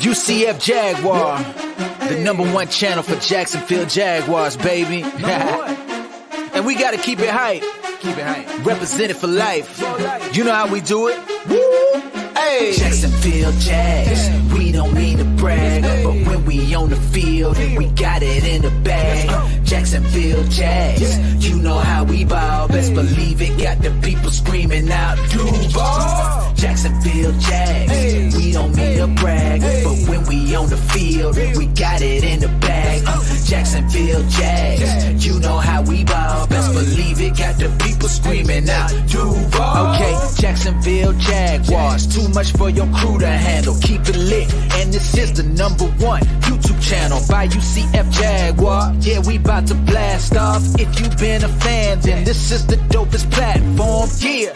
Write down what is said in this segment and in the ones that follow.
UCF Jaguar, the #1 channel for Jacksonville Jaguars, baby. And we gotta keep it hype. Keep it hype. Represented for life. You know how we do it. Woo! Hey. Jacksonville Jags, we don't mean to brag, but when we on the field, we got it in the bag. Jacksonville Jags, you know how we ball. Best believe it, got the people screaming out, Duval. Jacksonville Jags, we don't mean to brag, but when we on the field, we got it in the bag. Jacksonville Jags, you know how we ball. Best believe it, got the people screaming out, Duval. Okay, Jacksonville Jaguars, too much for your crew to handle. Keep it lit, and this is the #1 YouTube channel by UCF Jaguar. Yeah, we about to blast off. If you've been a fan, then this is the dopest platform. Yeah,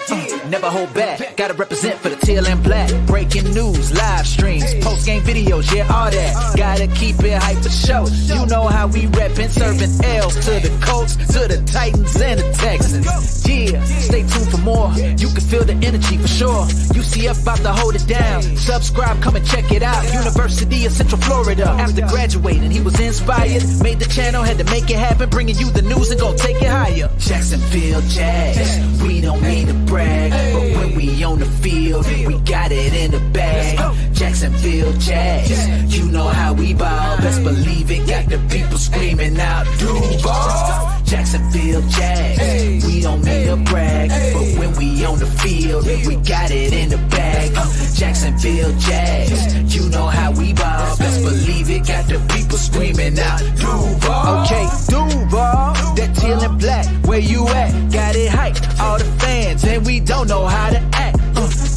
never hold back. Gotta represent for the teal and black. Breaking news, live streams, post-game videos, yeah, all that. Gotta keep it hype for show. You know how we reppin', serving L's to the Colts, to the Titans, and the Texans. Yeah, stay tuned for more. You can feel the energy for sure. UCF about to hold it down. Subscribe, come and check it out. University of Central Florida. After graduating, he was inspired. Made the channel, had to make it happen. Bringing you the news and gon' take it higher. Jacksonville Jags, we don't mean to brag, but when we on the field, we got it in the bag. Jacksonville Jags, you know how we ball. Best believe it, got the people screaming out, Duval. Jacksonville Jags, we don't mean to brag, but when we on the field, we got it in the bag. Jacksonville Jags, you know how we ball. Best believe it, got the people screaming out, Duval. Okay, Duval, that teal and black, where you at? Got it hyped, all the fans, and we don't know how to act.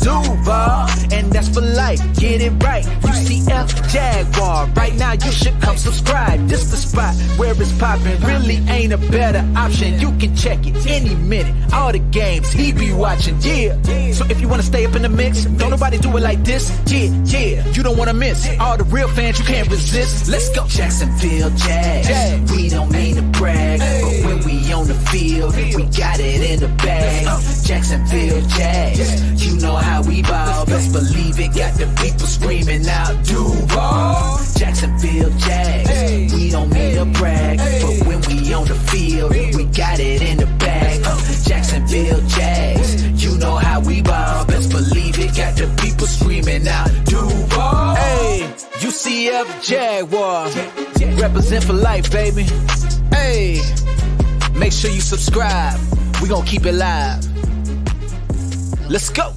Duval, and that's for life, get it right. UCF Jaguar, right now you should come subscribe. This the spot where it's poppin', really ain't a better option. You can check it any minute, all the games he be watching, yeah. So if you wanna stay up in the mix, don't nobody do it like this, yeah. You don't wanna miss all the real fans, you can't resist. Let's go. Jacksonville Jags, we don't mean to brag, but when we on the field, we got it in the bag. Jacksonville Jags, you know how we ball. Best believe it, got the people screaming out, Duval. Jacksonville Jags, we don't mean to brag, but when we on the field, we got it in the bag. Jacksonville Jags, you know how we ball. Best believe it, got the people screaming out, Duval. Hey, UCF Jaguar, represent for life, baby. Hey, make sure you subscribe. We gonna keep it live. Let's go.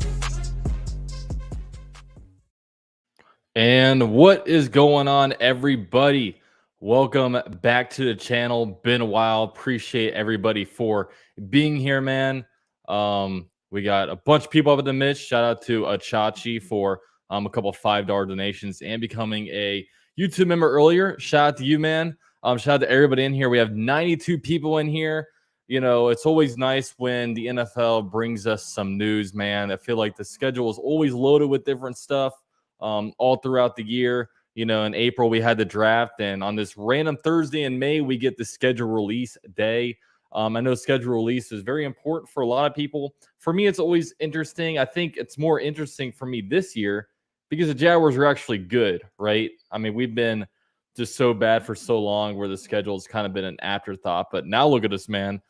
And what is going on, everybody? Welcome back to the channel. Been a while. Appreciate everybody for being here, man. We got a bunch of people up at the Mitch. Shout out to Achachi for a couple $5 donations and becoming a YouTube member earlier. Shout out to you, man. Shout out to everybody in here. We have 92 people in here. You know, it's always nice when the NFL brings us some news, man. I feel like the schedule is always loaded with different stuff all throughout the year. You know, in April, we had the draft, and on this random Thursday in May, we get the schedule release day. I know schedule release is very important for a lot of people. For me, it's always interesting. I think it's more interesting for me this year because the Jaguars are actually good, right? I mean, we've been just so bad for so long where the schedule has kind of been an afterthought. But now look at us, man.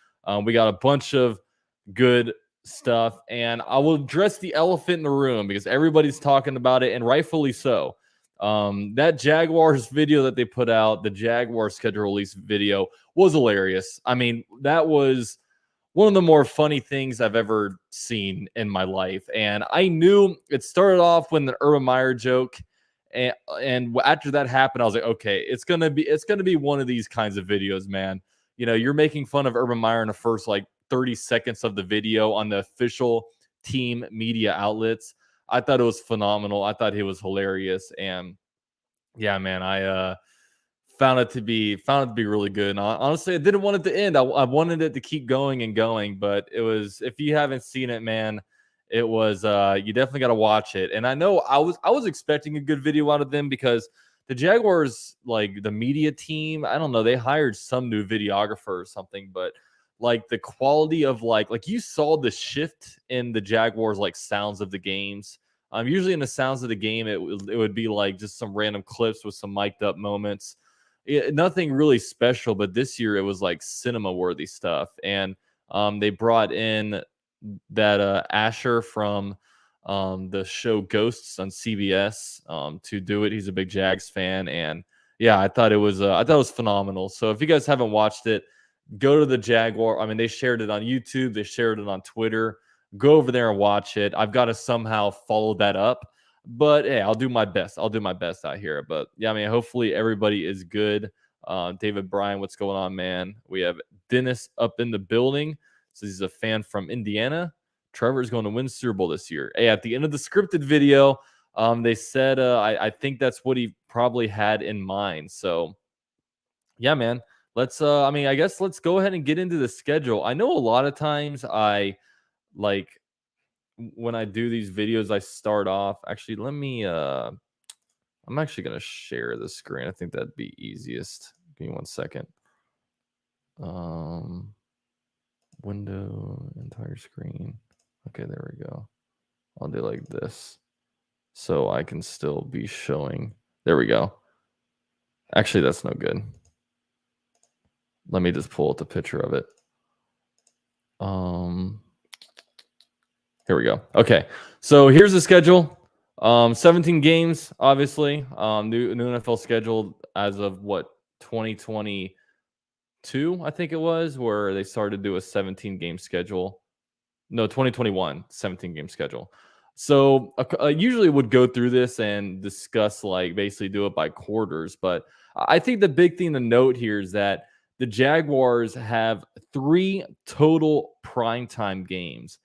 We got a bunch of good stuff, and I will address the elephant in the room because everybody's talking about it, and rightfully so. That Jaguars video that they put out, the Jaguars schedule release video, was hilarious. I mean, that was one of the more funny things I've ever seen in my life. And I knew it started off when the Urban Meyer joke, and after that happened, I was like, okay, it's gonna be one of these kinds of videos, man. You know, you're making fun of Urban Meyer in the first like 30 seconds of the video on the official team media outlets. I thought it was phenomenal. I thought he was hilarious. And yeah, man, I found it to be really good. And honestly, I didn't want it to end. I wanted it to keep going and going, but it was, if you haven't seen it, man, it was you definitely got to watch it. And I know I was expecting a good video out of them because the Jaguars, like the media team, I don't know, they hired some new videographer or something, but like the quality of like you saw the shift in the Jaguars like sounds of the games Usually in the sounds of the game, it would be like just some random clips with some mic'd up moments. Nothing really special, but this year it was like cinema worthy stuff. And they brought in that Asher from the show Ghosts on CBS to do it. He's a big Jags fan, and yeah, I thought it was phenomenal. So if you guys haven't watched it, go to the Jaguar. I mean, they shared it on YouTube, they shared it on Twitter. Go over there and watch it. I've got to somehow follow that up, but hey, I'll do my best. I'll do my best out here. But yeah, I mean, hopefully everybody is good. David Bryan, what's going on, man? We have Dennis up in the building. So he's a fan from Indiana. Trevor's going to win Super Bowl this year. Hey, at the end of the scripted video, they said I think that's what he probably had in mind. So yeah, man. Let's I guess let's go ahead and get into the schedule. I know a lot of times when I do these videos, I start off. Actually, let me I'm actually gonna share the screen. I think that'd be easiest. Give me 1 second. Window, entire screen. Okay, there we go. I'll do like this so I can still be showing. There we go. Actually, that's no good. Let me just pull up the picture of it. Here we go. Okay, so here's the schedule. 17 games, obviously. New NFL schedule as of what, 2022, I think it was, where they started to do a 17 game schedule. No, 2021, 17 game schedule. So I usually would go through this and discuss, like, basically do it by quarters. But I think the big thing to note here is that the Jaguars have 3 total primetime games.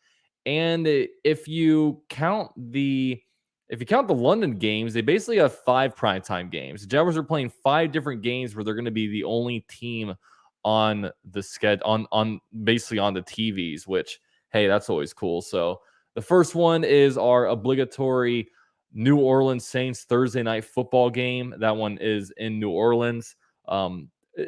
And if you count the London games, they basically have 5 primetime games. The Jaguars are playing 5 different games where they're going to be the only team on the schedule, on basically on the TVs, which, hey, that's always cool. So the first one is our obligatory New Orleans Saints Thursday night football game. That one is in New Orleans.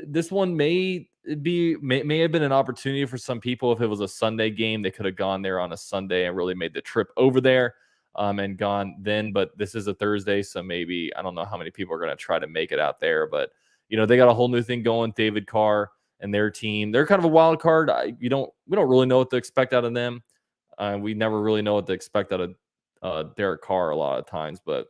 This one may have been an opportunity for some people. If it was a Sunday game, they could have gone there on a Sunday and really made the trip over there and gone then. But this is a Thursday, so maybe, I don't know how many people are going to try to make it out there. But they got a whole new thing going. David Carr and their team, they're kind of a wild card. We don't really know what to expect out of them. We never really know what to expect out of Derek Carr a lot of times. But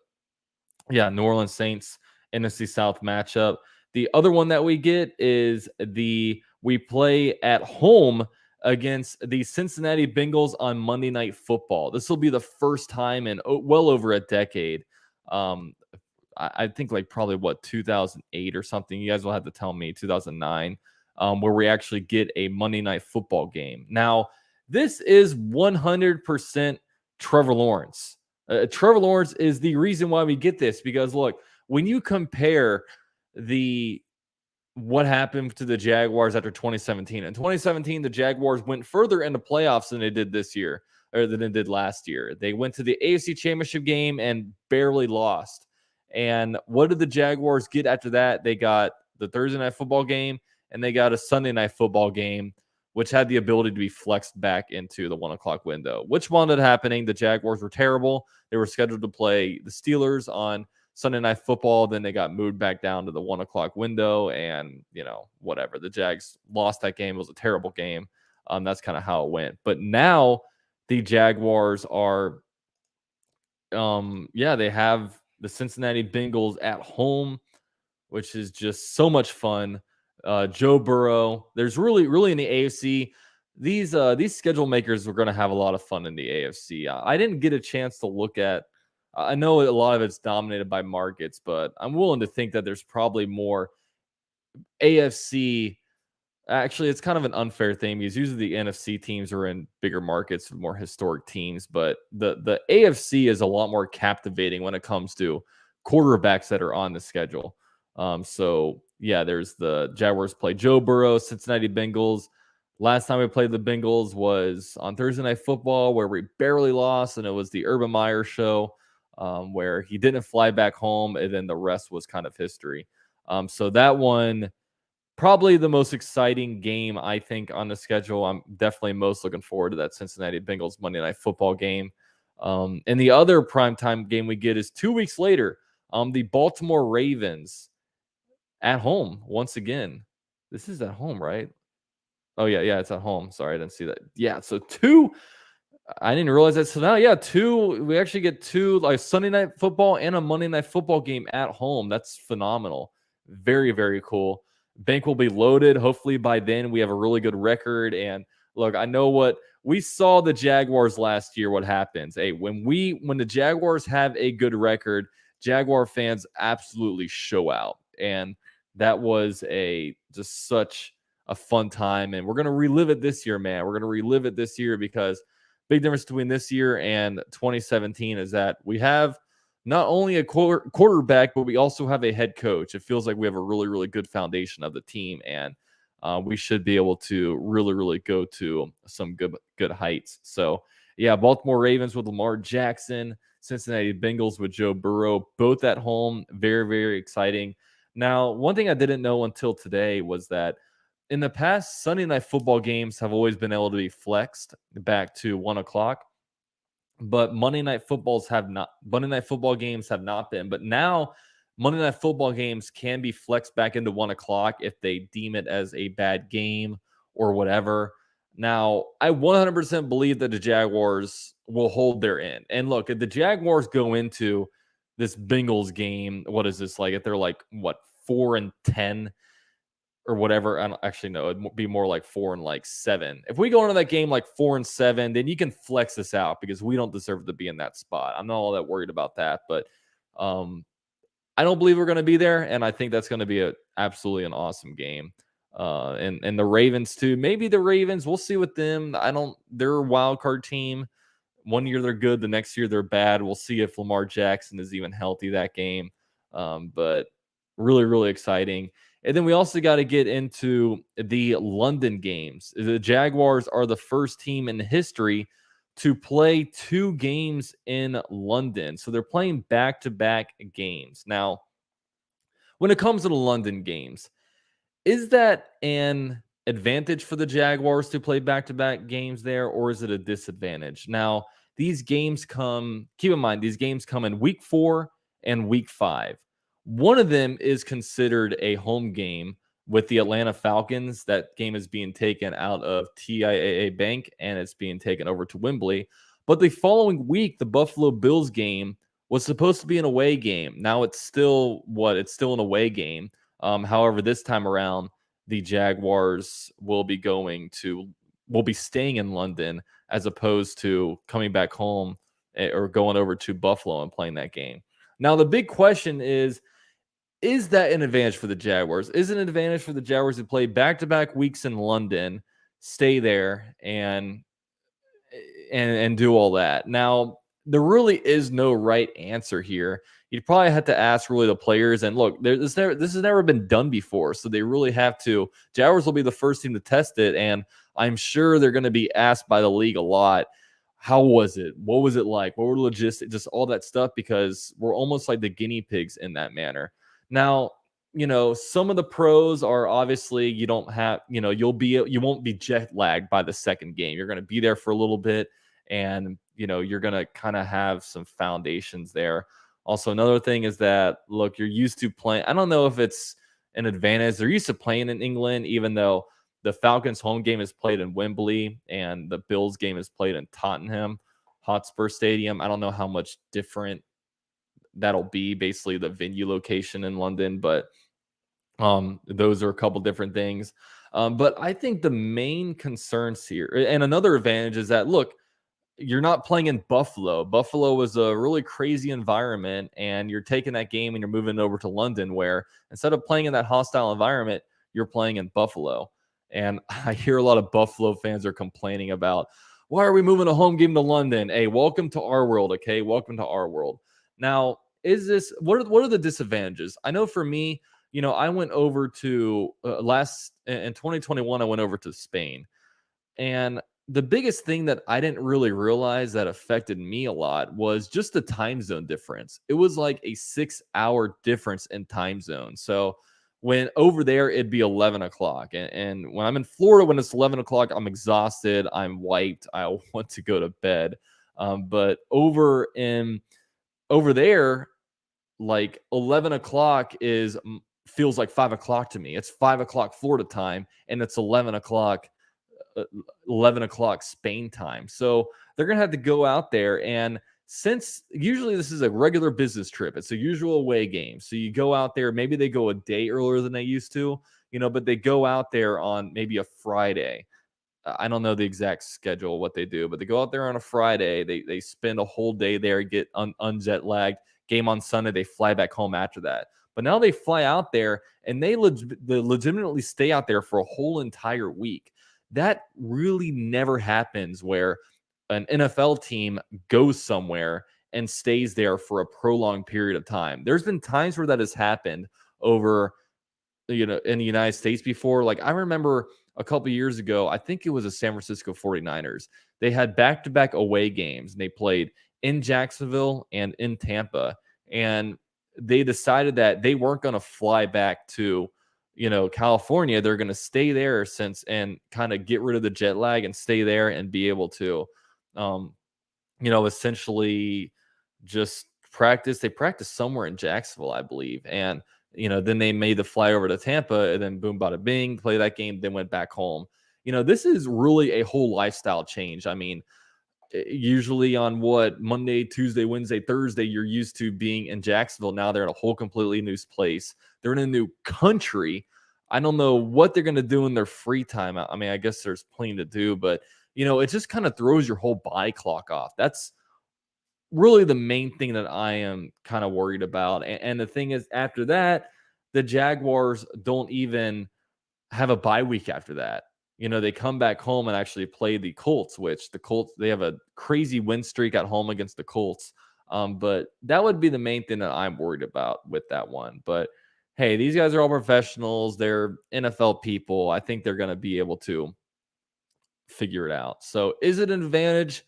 yeah, New Orleans Saints, NFC South matchup. The other one that we get is we play at home against the Cincinnati Bengals on Monday Night Football. This will be the first time in well over a decade. I think like probably 2008 or something. You guys will have to tell me, 2009, where we actually get a Monday Night Football game. Now, this is 100% Trevor Lawrence. Trevor Lawrence is the reason why we get this, because look, when you compare what happened to the Jaguars after 2017. In 2017, the Jaguars went further into playoffs than they did this year, or than they did last year. They went to the AFC Championship game and barely lost. And what did the Jaguars get after that? They got the Thursday night football game, and they got a Sunday night football game, which had the ability to be flexed back into the 1 o'clock window, which wound up happening. The Jaguars were terrible. They were scheduled to play the Steelers on Sunday night football. Then they got moved back down to the 1 o'clock window, and whatever. The Jags lost that game. It was a terrible game. That's kind of how it went. But now the Jaguars are, they have the Cincinnati Bengals at home, which is just so much fun. Joe Burrow. There's really in the AFC, these schedule makers were going to have a lot of fun in the AFC. I didn't get a chance to look at. I know a lot of it's dominated by markets, but I'm willing to think that there's probably more AFC. Actually, it's kind of an unfair thing because usually the NFC teams are in bigger markets, more historic teams, but the AFC is a lot more captivating when it comes to quarterbacks that are on the schedule. So yeah, there's the Jaguars play Joe Burrow, Cincinnati Bengals. Last time we played the Bengals was on Thursday Night Football, where we barely lost, and it was the Urban Meyer show, where he didn't fly back home, and then the rest was kind of history. So that one, probably the most exciting game, I think, on the schedule. I'm definitely most looking forward to that Cincinnati Bengals Monday Night Football game. And the other primetime game we get is 2 weeks later. The Baltimore Ravens at home once again. This is at home, right? Oh yeah, it's at home. Sorry, I didn't see that. Yeah, so two. I didn't realize that. So now, yeah, two. We actually get two, like Sunday night football and a Monday night football game at home. That's phenomenal. Very, very cool. Bank will be loaded. Hopefully by then we have a really good record. And look, I know what we saw the Jaguars last year. What happens? Hey, when the Jaguars have a good record, Jaguar fans absolutely show out, and that was just such a fun time. And we're gonna relive it this year, man. We're gonna relive it this year because big difference between this year and 2017 is that we have not only a quarterback, but we also have a head coach. It feels like we have a really, really good foundation of the team, and we should be able to really, really go to some good heights. So, yeah, Baltimore Ravens with Lamar Jackson, Cincinnati Bengals with Joe Burrow, both at home. Very, very exciting. Now, one thing I didn't know until today was that in the past, Sunday night football games have always been able to be flexed back to 1 o'clock, but Monday night footballs have not. Monday night football games have not been. But now, Monday night football games can be flexed back into 1 o'clock if they deem it as a bad game or whatever. Now, I 100% believe that the Jaguars will hold their end. And look, if the Jaguars go into this Bengals game, what is this like? If they're like what 4-10 or whatever. I don't actually know. It'd be more like 4-7. If we go into that game like 4-7, then you can flex this out because we don't deserve to be in that spot. I'm not all that worried about that, but I don't believe we're going to be there, and I think that's going to be absolutely an awesome game. And the Ravens too. Maybe the Ravens. We'll see with them. They're a wild card team. One year they're good, the next year they're bad. We'll see if Lamar Jackson is even healthy that game. But really, really exciting. And then we also got to get into the London games. The Jaguars are the first team in history to play 2 games in London. So they're playing back-to-back games. Now, when it comes to the London games, is that an advantage for the Jaguars to play back-to-back games there, or is it a disadvantage? Now, keep in mind, these games come in week 4 and week 5. One of them is considered a home game with the Atlanta Falcons. That game is being taken out of TIAA Bank, and it's being taken over to Wembley. But the following week, the Buffalo Bills game was supposed to be an away game. Now it's still an away game. However, this time around, the Jaguars will be staying in London as opposed to coming back home or going over to Buffalo and playing that game. Now, the big question is that an advantage for the Jaguars? Is it an advantage for the Jaguars to play back-to-back weeks in London, stay there, and do all that? Now, there really is no right answer here. You'd probably have to ask really the players. And look, this has never been done before, so they really have to. Jaguars will be the first team to test it, and I'm sure they're going to be asked by the league a lot. How was it? What was it like? What were the logistics? Just all that stuff, because we're almost like the guinea pigs in that manner. Now, some of the pros are obviously you won't be jet lagged by the second game. You're going to be there for a little bit, and you're going to kind of have some foundations there. Also, another thing is that, look, you're used to playing. I don't know if it's an advantage. They're used to playing in England, even though the Falcons' home game is played in Wembley and the Bills' game is played in Tottenham Hotspur Stadium. I don't know how much different that'll be, basically the venue location in London, but those are a couple different things. But I think the main concerns here, and another advantage, is that, look, you're not playing in Buffalo. Buffalo was a really crazy environment, and you're taking that game and you're moving over to London, where instead of playing in that hostile environment, you're playing in Buffalo. And I hear a lot of Buffalo fans are complaining about, why are we moving a home game to London? Hey, welcome to our world, okay? Welcome to our world. Now, what are the disadvantages? I know for me, I went over to in 2021, I went over to Spain. And the biggest thing that I didn't really realize that affected me a lot was just the time zone difference. It was like a 6-hour difference in time zone. So when over there, it'd be 11 o'clock. And when I'm in Florida, when it's 11 o'clock, I'm exhausted. I'm wiped. I want to go to bed. But over there, like 11 o'clock feels like 5 o'clock to me. It's 5 o'clock Florida time, and it's 11 o'clock Spain time. So they're going to have to go out there. And since usually this is a regular business trip, it's a usual away game. So you go out there, maybe they go a day earlier than they used to, but they go out there on maybe a Friday. I don't know the exact schedule, what they do, but they go out there on a Friday. They spend a whole day there, get unjet lagged. Game on Sunday, they fly back home after that. But now they fly out there and they legitimately stay out there for a whole entire week. That really never happens where an NFL team goes somewhere and stays there for a prolonged period of time. There's been times where that has happened over, in the United States before. Like I remember a couple years ago, I think it was the San Francisco 49ers. They had back-to-back away games, and they played in Jacksonville and in Tampa. And they decided that they weren't going to fly back to, California. They're going to stay there and kind of get rid of the jet lag and stay there and be able to, essentially just practice. They practiced somewhere in Jacksonville, I believe. And then they made the fly over to Tampa, and then boom, bada bing, play that game, then went back home. This is really a whole lifestyle change. I mean, usually on Monday, Tuesday, Wednesday, Thursday, you're used to being in Jacksonville. Now they're in a whole completely new place. They're in a new country. I don't know what they're going to do in their free time. I mean, I guess there's plenty to do, but it just kind of throws your whole body clock off. That's really the main thing that I am kind of worried about. And the thing is, after that, the Jaguars don't even have a bye week after that. They come back home and actually play the Colts, which the Colts, they have a crazy win streak at home against the Colts. But that would be the main thing that I'm worried about with that one. But hey, these guys are all professionals. They're NFL people. I think they're going to be able to figure it out. So is it an advantage?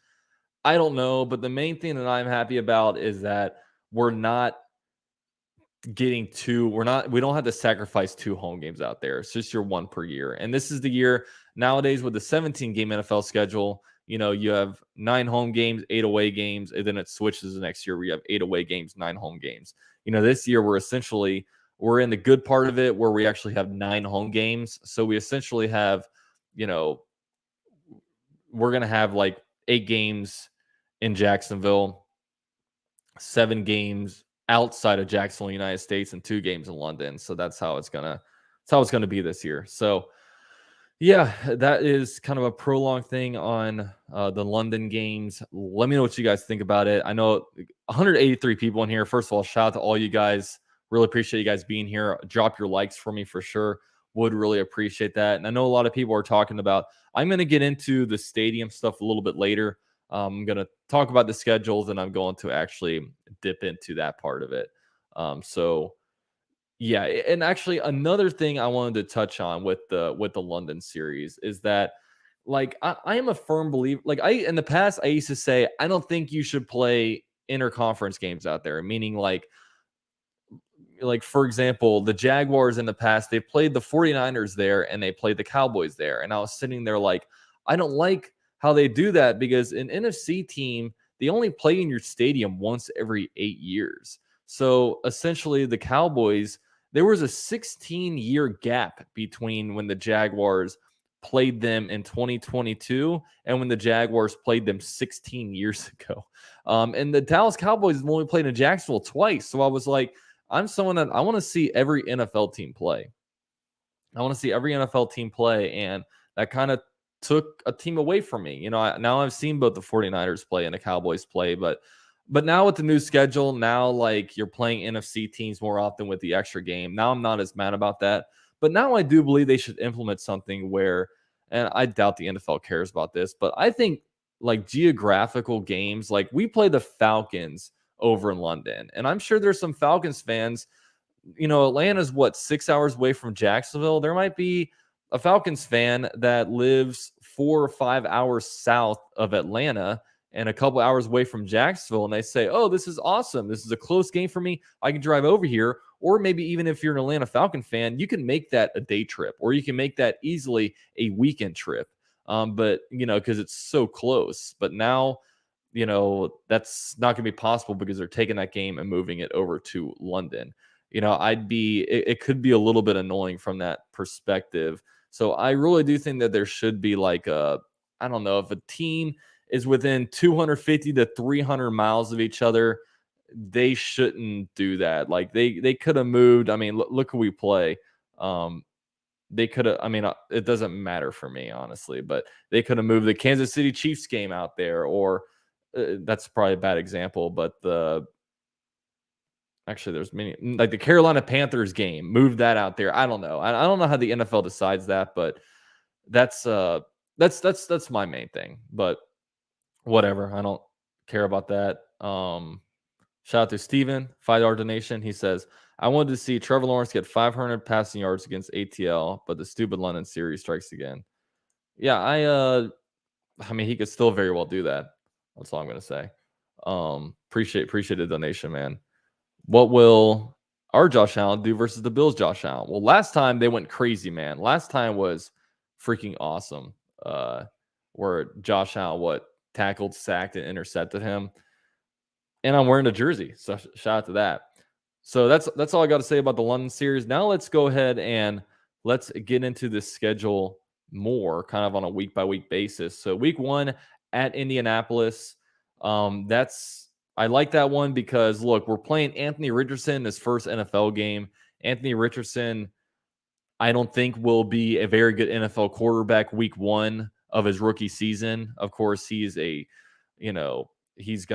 I don't know, but the main thing that I'm happy about is that we don't have to sacrifice 2 home games out there. It's just your 1 per year. And this is the year nowadays with the 17-game NFL schedule, you have 9 home games, 8 away games, and then it switches the next year where you have 8 away games, 9 home games. This year we're in the good part of it where we actually have 9 home games. So we essentially have, we're going to have like 8 games in Jacksonville, 7 games outside of Jacksonville, United States, and 2 games in London. So that's how it's gonna be this year. So yeah, that is kind of a prolonged thing on the London games. Let me know what you guys think about it. I know 183 people in here. First of all, shout out to all you guys. Really appreciate you guys being here. Drop your likes for me for sure. Would really appreciate that. And I know a lot of people are talking about, I'm going to get into the stadium stuff a little bit later. I'm going to talk about the schedules, and I'm going to actually dip into that part of it. So yeah, and actually another thing I wanted to touch on with the London series is that, like, I am a firm believer. Like, in the past I used to say I don't think you should play interconference games out there, meaning like for example, the Jaguars in the past, they played the 49ers there and they played the Cowboys there. And I was sitting there like, I don't like how they do that, because an NFC team, they only play in your stadium once every 8 years. So essentially the Cowboys, there was a 16-year gap between when the Jaguars played them in 2022 and when the Jaguars played them 16 years ago. And the Dallas Cowboys have only played in Jacksonville twice. So I was like, I'm someone that I want to see every NFL team play. I want to see every NFL team play. And that kind of took a team away from me. Now I've seen both the 49ers play and the Cowboys play, but now with the new schedule, now like you're playing NFC teams more often with the extra game. Now I'm not as mad about that. But now I do believe they should implement something where, and I doubt the NFL cares about this, but I think like geographical games, like we play the Falcons over in London. And I'm sure there's some Falcons fans, Atlanta's 6 hours away from Jacksonville. There might be a Falcons fan that lives 4 or 5 hours south of Atlanta and a couple hours away from Jacksonville. And they say, oh, this is awesome. This is a close game for me. I can drive over here. Or maybe even if you're an Atlanta Falcon fan, you can make that a day trip, or you can make that easily a weekend trip. But, because it's so close. But now that's not going to be possible because they're taking that game and moving it over to London. It could be a little bit annoying from that perspective. So I really do think that there should be like I don't know, if a team is within 250 to 300 miles of each other, they shouldn't do that. Like they could have moved. I mean, look who we play. They could have, it doesn't matter for me, honestly, but they could have moved the Kansas City Chiefs game out there, or that's probably a bad example, but actually there's many, like the Carolina Panthers game, move that out there. I don't know. I don't know how the NFL decides that, but that's my main thing, but whatever. I don't care about that. Shout out to Steven, $5 donation. He says, I wanted to see Trevor Lawrence get 500 passing yards against ATL, but the stupid London series strikes again. Yeah, I mean, he could still very well do that. That's all I'm gonna say. Appreciate the donation, man. What will our Josh Allen do versus the Bills' Josh Allen? Well, last time they went crazy, man. Last time was freaking awesome. Where Josh Allen tackled, sacked, and intercepted him. And I'm wearing a jersey, so shout out to that. So that's all I got to say about the London series. Now let's go ahead and let's get into the schedule more, kind of on a week by week basis. So week 1 at Indianapolis. I like that one because look, we're playing Anthony Richardson, his first NFL game. Anthony Richardson, I don't think will be a very good NFL quarterback week 1 of his rookie season. Of course, he's going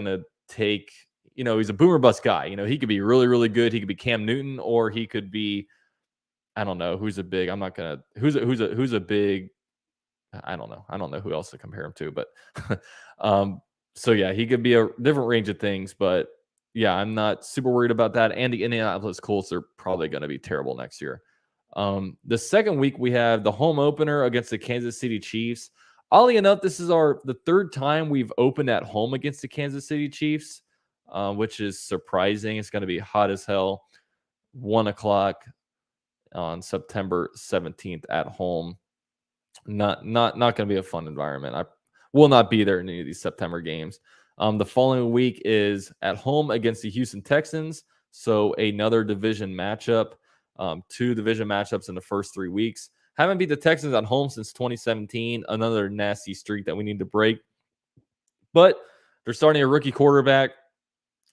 to take, he's a boomer bust guy. He could be really, really good. He could be Cam Newton, or he could be, I don't know, who's a big, I don't know. I don't know who else to compare him to, but so yeah, he could be a different range of things, but yeah, I'm not super worried about that. And the Indianapolis Colts are probably going to be terrible next year. The second week we have the home opener against the Kansas City Chiefs. Oddly enough, this is the third time we've opened at home against the Kansas City Chiefs, which is surprising. It's going to be hot as hell. 1 o'clock on September 17th at home. Not going to be a fun environment. I will not be there in any of these September games. The following week is at home against the Houston Texans. So another division matchup. 2 division matchups in the first 3 weeks. Haven't beat the Texans at home since 2017. Another nasty streak that we need to break. But they're starting a rookie quarterback.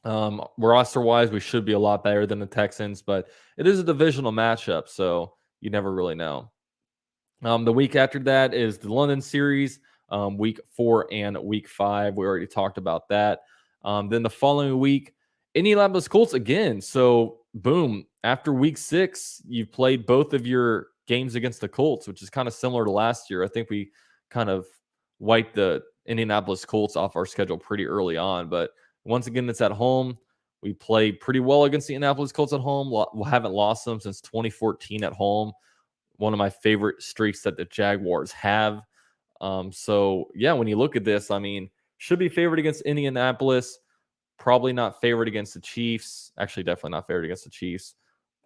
Roster-wise, we should be a lot better than the Texans, but it is a divisional matchup, so you never really know. The week after that is the London series, week 4 and week 5. We already talked about that. Then the following week, Indianapolis Colts again. So, boom, after week 6, you've played both of your games against the Colts, which is kind of similar to last year. I think we kind of wiped the Indianapolis Colts off our schedule pretty early on. But once again, it's at home. We played pretty well against the Indianapolis Colts at home. We haven't lost them since 2014 at home. One of my favorite streaks that the Jaguars have. So, yeah, when you look at this, I mean, should be favored against Indianapolis. Probably not favored against the Chiefs. Actually, definitely not favored against the Chiefs.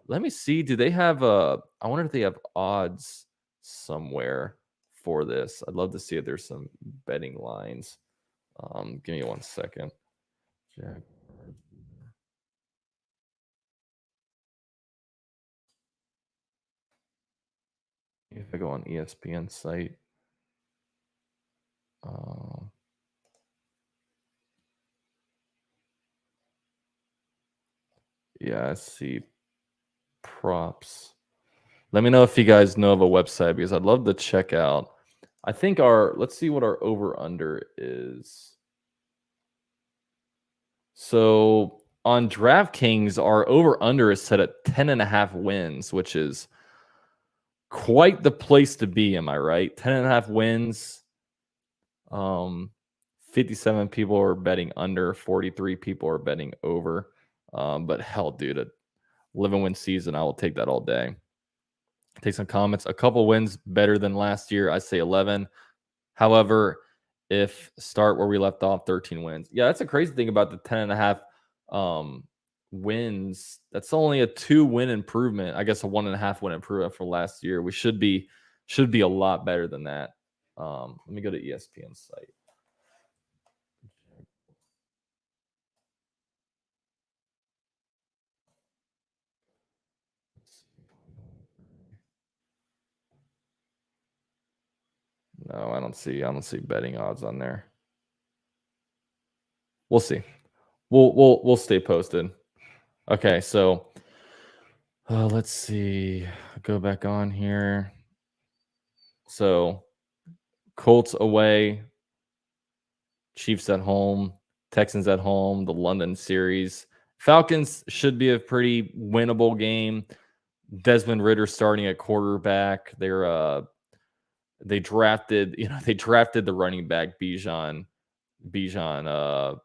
Let me see. Do they have I wonder if they have odds somewhere for this. I'd love to see if there's some betting lines. Give me 1 second. If I go on ESPN site. Yeah, I see props. Let me know if you guys know of a website because I'd love to check out. I think let's see what our over-under is. So on DraftKings, our over-under is set at 10.5 wins, which is quite the place to be. Am I right? 10.5 wins. 57 people are betting under, 43 people are betting over. But hell, dude, a 11-win season, I will take that all day. Take some comments. A couple wins better than last year. I say 11. However, if start where we left off, 13 wins. Yeah, that's a crazy thing about the 10.5 wins. That's only a 2-win improvement. I guess a 1.5 win improvement from last year. We should be a lot better than that. Let me go to ESPN site. Oh, I don't see betting odds on there. We'll see. We'll stay posted. Okay, so let's see. Go back on here. So Colts away, Chiefs at home, Texans at home, the London series. Falcons should be a pretty winnable game. Desmond Ritter starting at quarterback. They drafted the running back Bijan Bijan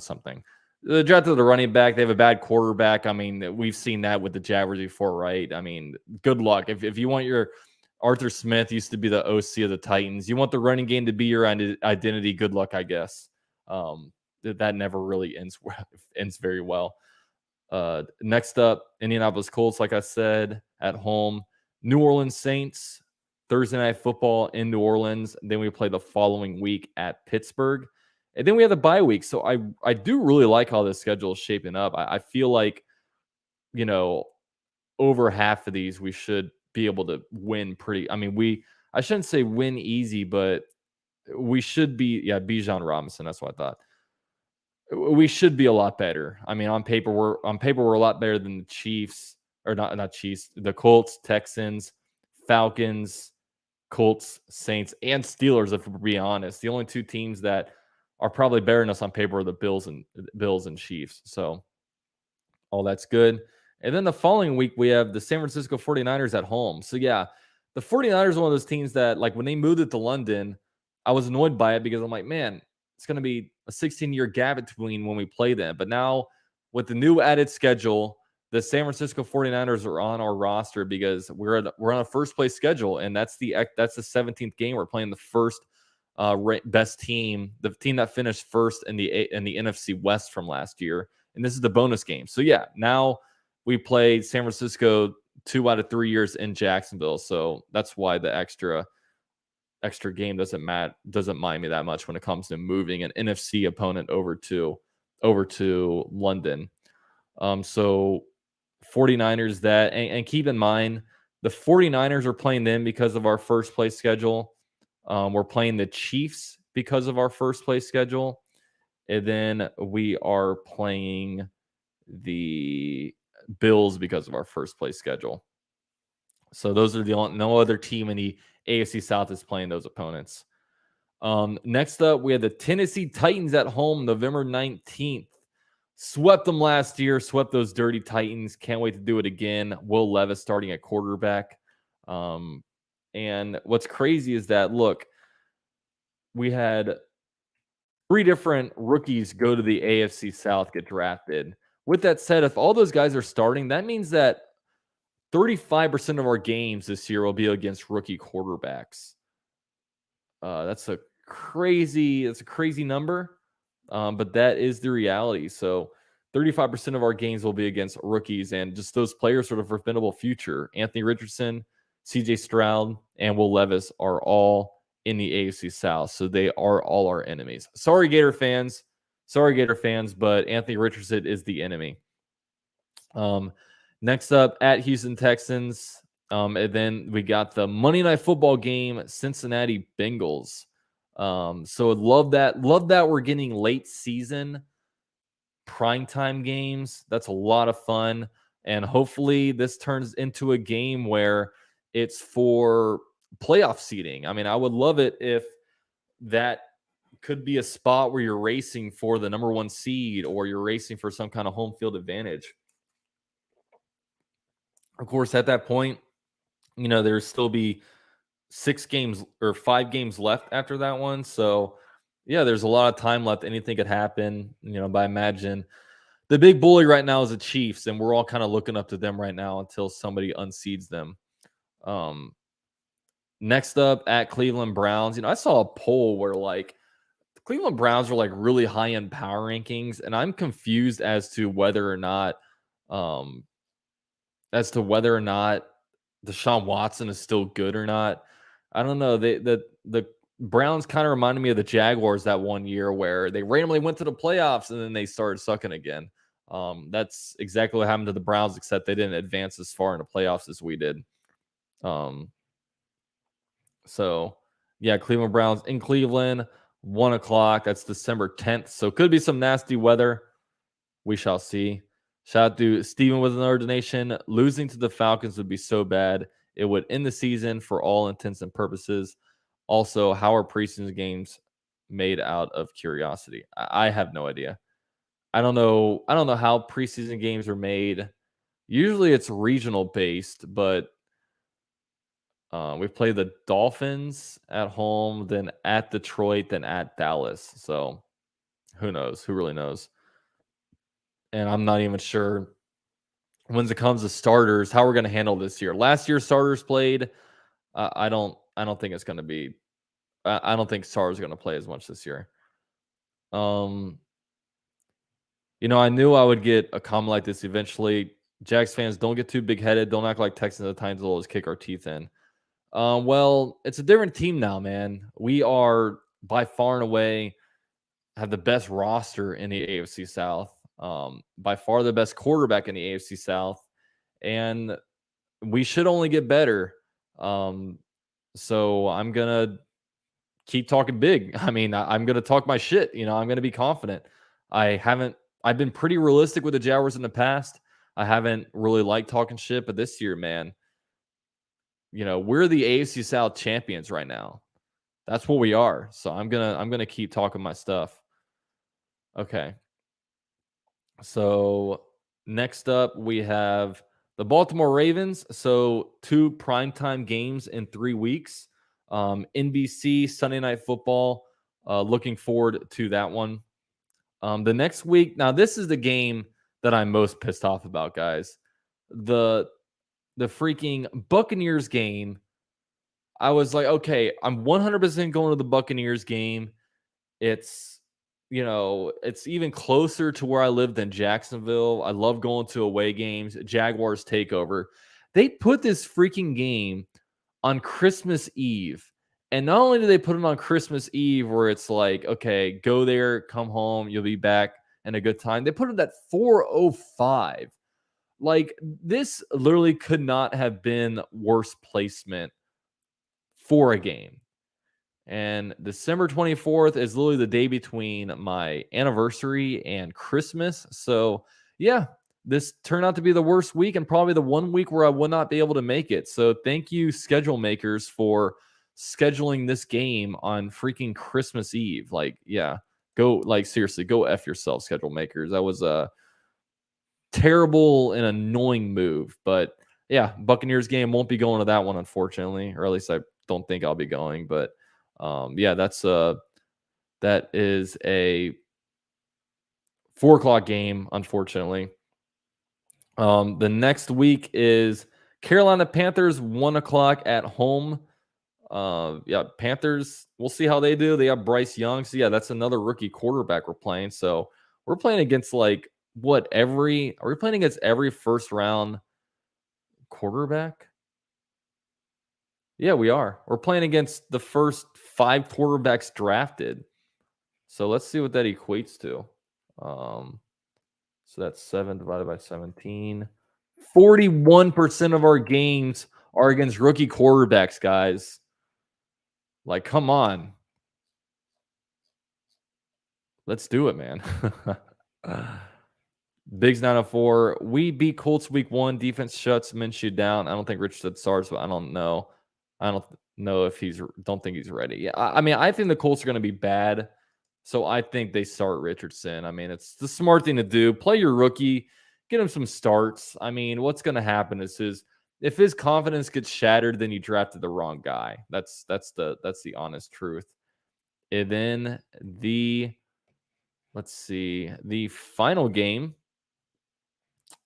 something. They drafted the running back. They have a bad quarterback. I mean, we've seen that with the Jaguars before, right? I mean, good luck. If you want your Arthur Smith used to be the OC of the Titans. You want the running game to be your identity. Good luck, I guess. That never really ends very well. Next up, Indianapolis Colts, like I said, at home. New Orleans Saints, Thursday Night Football in New Orleans. Then we play the following week at Pittsburgh. And then we have the bye week. So I do really like how this schedule is shaping up. I feel like, over half of these we should be able to win pretty. I mean, I shouldn't say win easy, but we should be, Bijan Robinson. That's what I thought. We should be a lot better. I mean, on paper we're a lot better than the Chiefs, or not Chiefs, the Colts, Texans, Falcons, Colts, Saints, and Steelers, if we're being honest. The only two teams that are probably better than us on paper are the Bills and Chiefs. So all that's good. And then the following week, we have the San Francisco 49ers at home. So, yeah, the 49ers are one of those teams that, like, when they moved it to London, I was annoyed by it because I'm like, man, it's going to be a 16-year gap between when we play them. But now with the new added schedule, the San Francisco 49ers are on our roster because we're on a first-place schedule, and that's the 17th game. We're playing the first best team, the team that finished first in the NFC West from last year. And this is the bonus game. So, yeah, now we play San Francisco 2 out of 3 years in Jacksonville. So that's why the extra game doesn't mind me that much when it comes to moving an NFC opponent over to London. So 49ers that, and keep in mind, the 49ers are playing them because of our first place schedule. We're playing the Chiefs because of our first place schedule. And then we are playing the Bills because of our first place schedule. So those are no other team in the AFC South is playing those opponents. Next up, we have the Tennessee Titans at home, November 19th. Swept them last year, swept those dirty Titans. Can't wait to do it again. Will Levis starting at quarterback. And what's crazy is that, look, we had 3 different rookies go to the AFC South, get drafted. With that said, if all those guys are starting, that means that 35% of our games this year will be against rookie quarterbacks. That's a crazy number, but that is the reality. So 35% of our games will be against rookies, and just those players sort of formidable future. Anthony Richardson, CJ Stroud, and Will Levis are all in the AFC South, so they are all our enemies. Sorry, Gator fans, but Anthony Richardson is the enemy. Next up, at Houston Texans, and then we got the Monday Night Football game, Cincinnati Bengals. So love that we're getting late season primetime games. That's a lot of fun, and hopefully this turns into a game where it's for playoff seeding. I mean, I would love it if that could be a spot where you're racing for the number 1 seed, or you're racing for some kind of home field advantage. Of course, at that point, there's still be 6 games or 5 games left after that one. So, yeah, there's a lot of time left. Anything could happen. But I imagine the big bully right now is the Chiefs, and we're all kind of looking up to them right now until somebody unseeds them. Next up, at Cleveland Browns, I saw a poll where, like, the Cleveland Browns are like really high in power rankings, and I'm confused as to whether or not Deshaun Watson is still good or not. I don't know. The Browns kind of reminded me of the Jaguars that one year where they randomly went to the playoffs and then they started sucking again. That's exactly what happened to the Browns, except they didn't advance as far in the playoffs as we did. So, yeah, Cleveland Browns in Cleveland, 1 o'clock. That's December 10th. So, could be some nasty weather. We shall see. Shout out to Steven with another donation. Losing to the Falcons would be so bad. It would end the season for all intents and purposes. Also, how are preseason games made out of curiosity? I have no idea. I don't know. I don't know how preseason games are made. Usually it's regional based, but we play the Dolphins at home, then at Detroit, then at Dallas. So who knows? Who really knows? And I'm not even sure when it comes to starters how we're going to handle this year. Last year starters played. I don't think it's going to be. I don't think starters are going to play as much this year. Um, I knew I would get a comment like this eventually. Jags fans, don't get too big headed. Don't act like Texans at times will always kick our teeth in. Well, it's a different team now, man. We are by far and away have the best roster in the AFC South. By far the best quarterback in the AFC South, and we should only get better. So I'm gonna keep talking big. I mean, I'm gonna talk my shit. I'm gonna be confident. I've been pretty realistic with the Jaguars in the past. I haven't really liked talking shit, but this year, man, we're the AFC South champions right now. That's what we are. So I'm gonna keep talking my stuff. Okay. So next up we have the Baltimore Ravens. So 2 primetime games in 3 weeks. NBC Sunday Night Football. Looking forward to that one. The next week. Now this is the game that I'm most pissed off about, guys. The freaking Buccaneers game. I was like, okay, I'm 100% going to the Buccaneers game. It's it's even closer to where I live than Jacksonville. I love going to away games. Jaguars takeover. They put this freaking game on Christmas Eve. And not only do they put it on Christmas Eve where it's like, okay, go there, come home, you'll be back in a good time. They put it at 4:05. Like, this literally could not have been worse placement for a game. And December 24th is literally the day between my anniversary and Christmas. So, yeah, this turned out to be the worst week and probably the one week where I would not be able to make it. So, thank you, schedule makers, for scheduling this game on freaking Christmas Eve. Like, yeah, seriously, go F yourself, schedule makers. That was a terrible and annoying move. But, yeah, Buccaneers game won't be going to that one, unfortunately, or at least I don't think I'll be going. But, yeah, that is a 4:00 game, unfortunately. The next week is Carolina Panthers, 1:00 at home. Yeah, Panthers, we'll see how they do. They have Bryce Young. So, yeah, that's another rookie quarterback we're playing. So we're playing against are we playing against every first round quarterback? Yeah, we are. We're playing against the first 5 quarterbacks drafted. So let's see what that equates to. So that's 7 divided by 17. 41% of our games are against rookie quarterbacks, guys. Like, come on. Let's do it, man. Biggs 904. We beat Colts week 1. Defense shuts Minshew down. I don't think Richardson starts, but I don't know. I don't know if don't think he's ready. Yeah, I mean, I think the Colts are going to be bad. So I think they start Richardson. I mean, it's the smart thing to do. Play your rookie, get him some starts. I mean, what's going to happen is if his confidence gets shattered, then you drafted the wrong guy. That's the honest truth. And then the final game,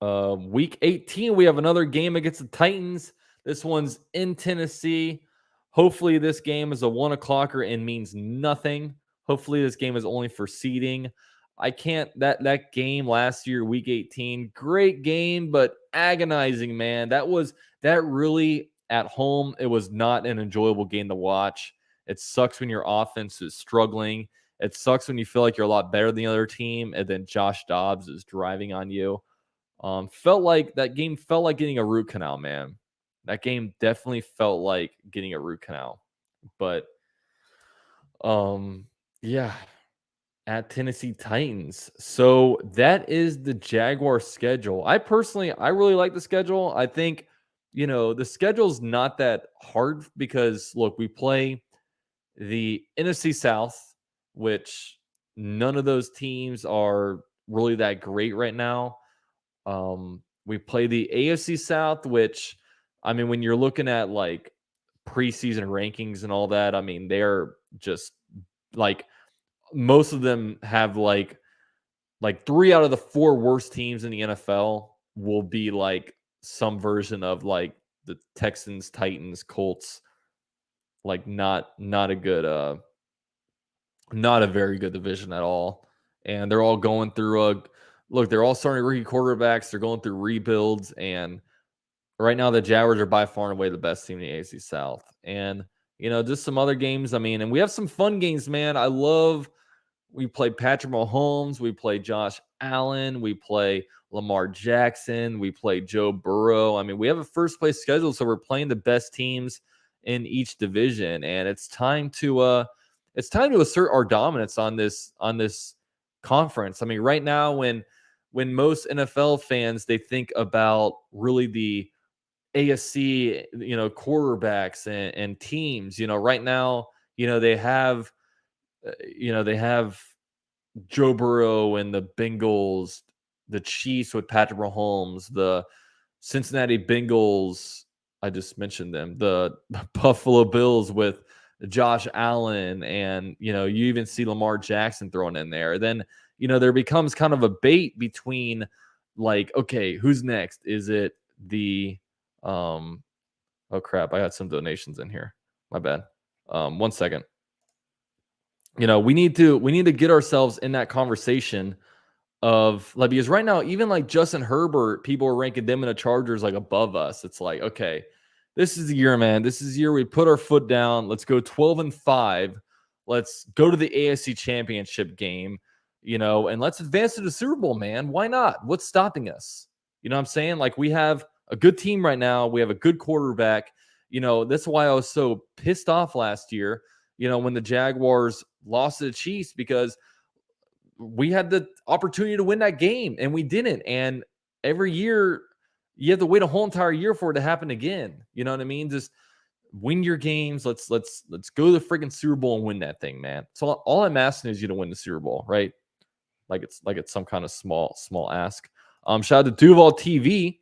week 18, we have another game against the Titans. This one's in Tennessee. Hopefully this game is a 1:00 and means nothing. Hopefully this game is only for seeding. I can't that game last year, week 18, great game, but agonizing, man. That really at home, it was not an enjoyable game to watch. It sucks when your offense is struggling. It sucks when you feel like you're a lot better than the other team, and then Josh Dobbs is driving on you. That game felt like getting a root canal, man. That game definitely felt like getting a root canal. But yeah, at Tennessee Titans. So that is the Jaguar schedule. I really like the schedule. I think, the schedule's not that hard because look, we play the NFC South, which none of those teams are really that great right now. We play the AFC South, which, I mean, when you're looking at like preseason rankings and all that, I mean, they're just like most of them have like 3 out of the 4 worst teams in the NFL will be like some version of like the Texans, Titans, Colts, like not a good not a very good division at all. And they're all going through they're all starting rookie quarterbacks, they're going through rebuilds, and right now the Jaguars are by far and away the best team in the AFC South. And just some other games. I mean, and we have some fun games, man. We play Patrick Mahomes. We play Josh Allen. We play Lamar Jackson. We play Joe Burrow. I mean, we have a first place schedule, so we're playing the best teams in each division, and it's time to assert our dominance on this conference. I mean, right now, when most NFL fans they think about really the AFC, quarterbacks and teams, right now, they have Joe Burrow and the Bengals, the Chiefs with Patrick Mahomes, the Cincinnati Bengals. I just mentioned them. The Buffalo Bills with Josh Allen, and you even see Lamar Jackson thrown in there. Then there becomes kind of a bait between like, okay, who's next? Is it the oh crap? I got some donations in here. My bad. 1 second. We need to get ourselves in that conversation of like, because right now, even like Justin Herbert, people are ranking them in the Chargers like above us. It's like, okay, this is the year, man. This is the year we put our foot down. Let's go 12-5. Let's go to the AFC Championship game, and let's advance to the Super Bowl, man. Why not? What's stopping us? You know what I'm saying? Like, we have a good team right now. We have a good quarterback. That's why I was so pissed off last year, when the Jaguars lost to the Chiefs, because we had the opportunity to win that game and we didn't. And every year you have to wait a whole entire year for it to happen again. You know what I mean? Just win your games. Let's go to the freaking Super Bowl and win that thing, man. So all I'm asking is you to win the Super Bowl, right? Like it's some kind of small ask. Shout out to Duval TV.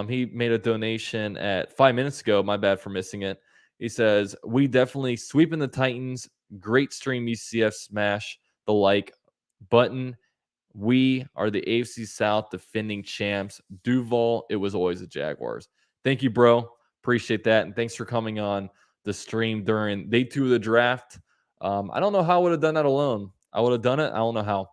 He made a donation at 5 minutes ago. My bad for missing it. He says, we definitely sweeping the Titans. Great stream, UCF smash the like button. We are the AFC South defending champs. Duval, it was always the Jaguars. Thank you, bro. Appreciate that. And thanks for coming on the stream during day 2 of the draft. I don't know how I would have done that alone. I would have done it. I don't know how.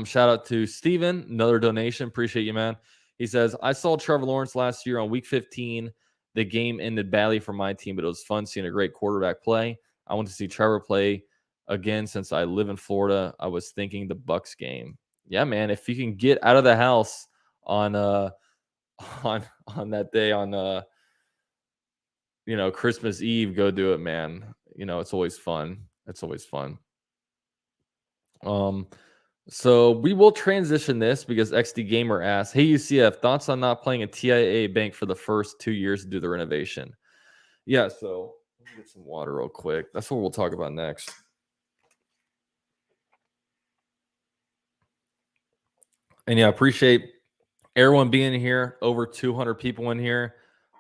Shout out to Steven. Another donation. Appreciate you, man. He says, I saw Trevor Lawrence last year on week 15. The game ended badly for my team, but it was fun seeing a great quarterback play. I want to see Trevor play again since I live in Florida. I was thinking the Bucks game. Yeah, man. If you can get out of the house on that day on Christmas Eve, go do it, man. It's always fun. It's always fun. So we will transition this because XD Gamer asks, hey, UCF, thoughts on not playing a TIAA bank for the first 2 years to do the renovation? Yeah, so let me get some water real quick. That's what we'll talk about next. And yeah, appreciate everyone being here. Over 200 people in here.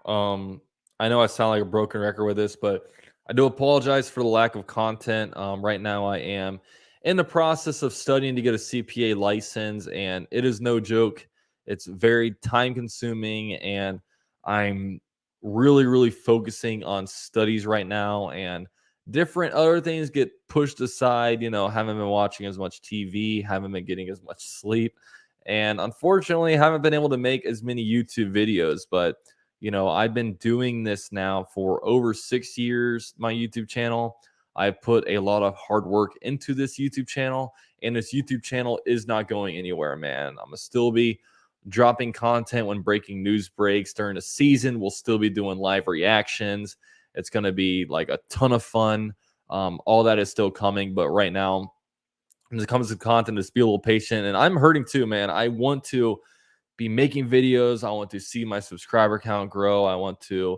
I know I sound like a broken record with this, but I do apologize for the lack of content. Right now I am in the process of studying to get a CPA license, and it is no joke. It's very time consuming, and I'm really, really focusing on studies right now, and different other things get pushed aside. Haven't been watching as much TV, haven't been getting as much sleep, and unfortunately haven't been able to make as many YouTube videos. But I've been doing this now for over 6 years, my YouTube channel. I put a lot of hard work into this YouTube channel, and this YouTube channel is not going anywhere, man. I'm going to still be dropping content when breaking news breaks during the season. We'll still be doing live reactions. It's going to be like a ton of fun. All that is still coming, but right now, when it comes to content, just be a little patient. And I'm hurting too, man. I want to be making videos. I want to see my subscriber count grow. I want to,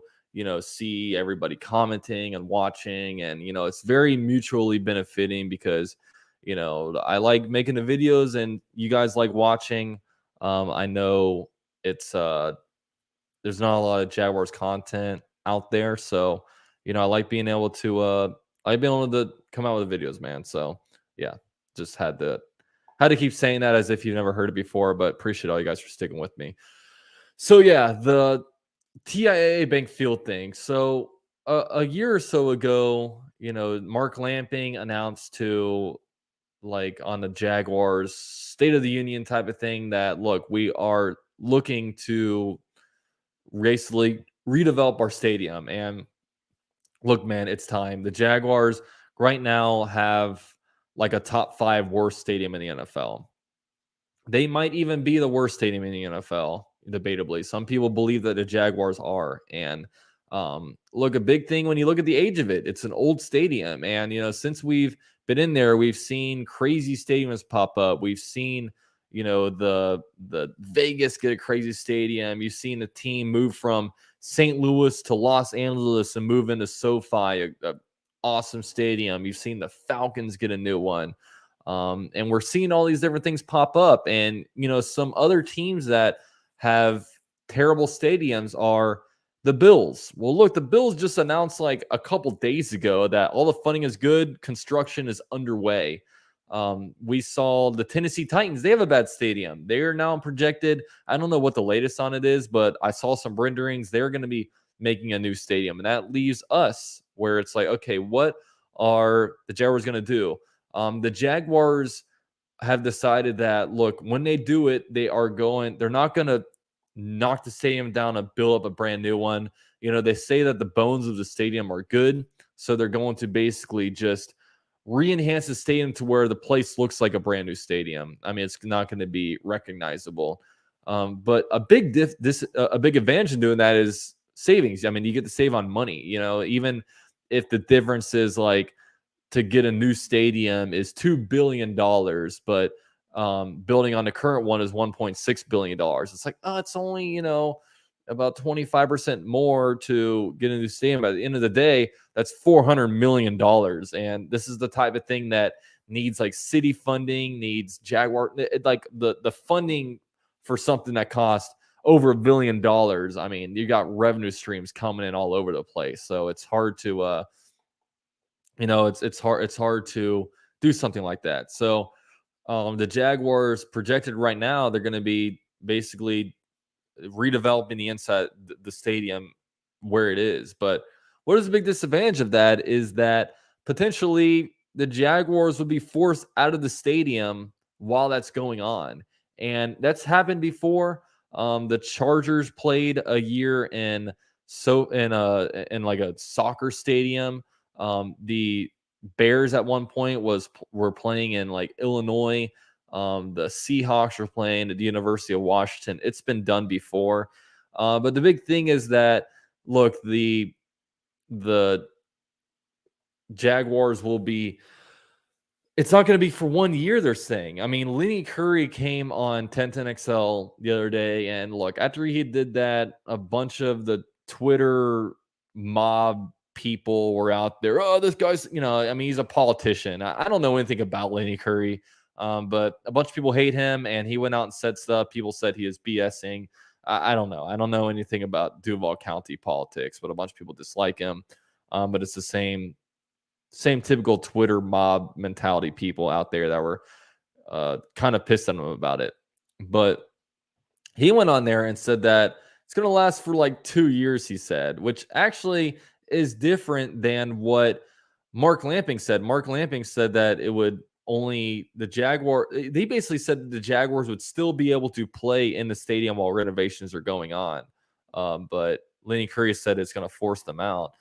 see everybody commenting and watching. And, it's very mutually benefiting because, I like making the videos and you guys like watching. I know it's, there's not a lot of Jaguars content out there. So, I like being able to, come out with the videos, man. So yeah, just had to keep saying that as if you've never heard it before, but appreciate all you guys for sticking with me. So yeah, the TIAA Bank Field thing. So a year or so ago, Mark Lamping announced to like on the Jaguars State of the Union type of thing that look, we are looking to basically redevelop our stadium. And look, man, it's time. The Jaguars right now have like a top 5 worst stadium in the NFL. They might even be the worst stadium in the NFL, debatably. Some people believe that the Jaguars are. And look, a big thing when you look at the age of it, it's an old stadium. And, since we've been in there, we've seen crazy stadiums pop up. We've seen, the Vegas get a crazy stadium. You've seen the team move from St. Louis to Los Angeles and move into SoFi, a awesome stadium. You've seen the Falcons get a new one. And we're seeing all these different things pop up. And, some other teams that have terrible stadiums are the Bills. Well, look, the Bills just announced like a couple days ago that all the funding is good. Construction is underway. We saw the Tennessee Titans. They have a bad stadium. They are now projected. I don't know what the latest on it is, but I saw some renderings. They're going to be making a new stadium. And that leaves us where it's like, okay, what are the Jaguars going to do? The Jaguars have decided that, look, when they do it, they're not going to knock the stadium down and build up a brand new one. They say that the bones of the stadium are good. So they're going to basically just re-enhance the stadium to where the place looks like a brand new stadium. I mean, it's not going to be recognizable. But a big advantage in doing that is savings. I mean, you get to save on money, even if the difference is like, to get a new stadium is $2 billion, but building on the current one is $1.6 billion. It's like, it's only, about 25% more to get a new stadium. At the end of the day, that's $400 million. And this is the type of thing that needs like city funding, needs Jaguar, like the funding for something that costs over $1 billion. I mean, you got revenue streams coming in all over the place. So it's hard to, it's hard to do something like that. So the Jaguars projected right now, they're going to be basically redeveloping the inside the stadium where it is. But what is the big disadvantage of that is that potentially the Jaguars would be forced out of the stadium while that's going on. And that's happened before. The Chargers played a year in like a soccer stadium. The Bears at one point were playing in like Illinois. The Seahawks were playing at the University of Washington. It's been done before. But the big thing is that, look, the Jaguars will be, it's not going to be for 1 year, they're saying. I mean, Lenny Curry came on 1010XL the other day, and look, after he did that, a bunch of the Twitter mob people were out there. Oh, this guy's, I mean, he's a politician. I don't know anything about Lenny Curry, but a bunch of people hate him, and he went out and said stuff. People said he is BSing. I don't know. I don't know anything about Duval County politics, but a bunch of people dislike him. But it's the same typical Twitter mob mentality people out there that were kind of pissed at him about it. But he went on there and said that it's going to last for like 2 years, he said, which actually is different than what Mark Lamping said. Mark Lamping said that it would only they basically said that the Jaguars would still be able to play in the stadium while renovations are going on. But Lenny Curry said it's going to force them out.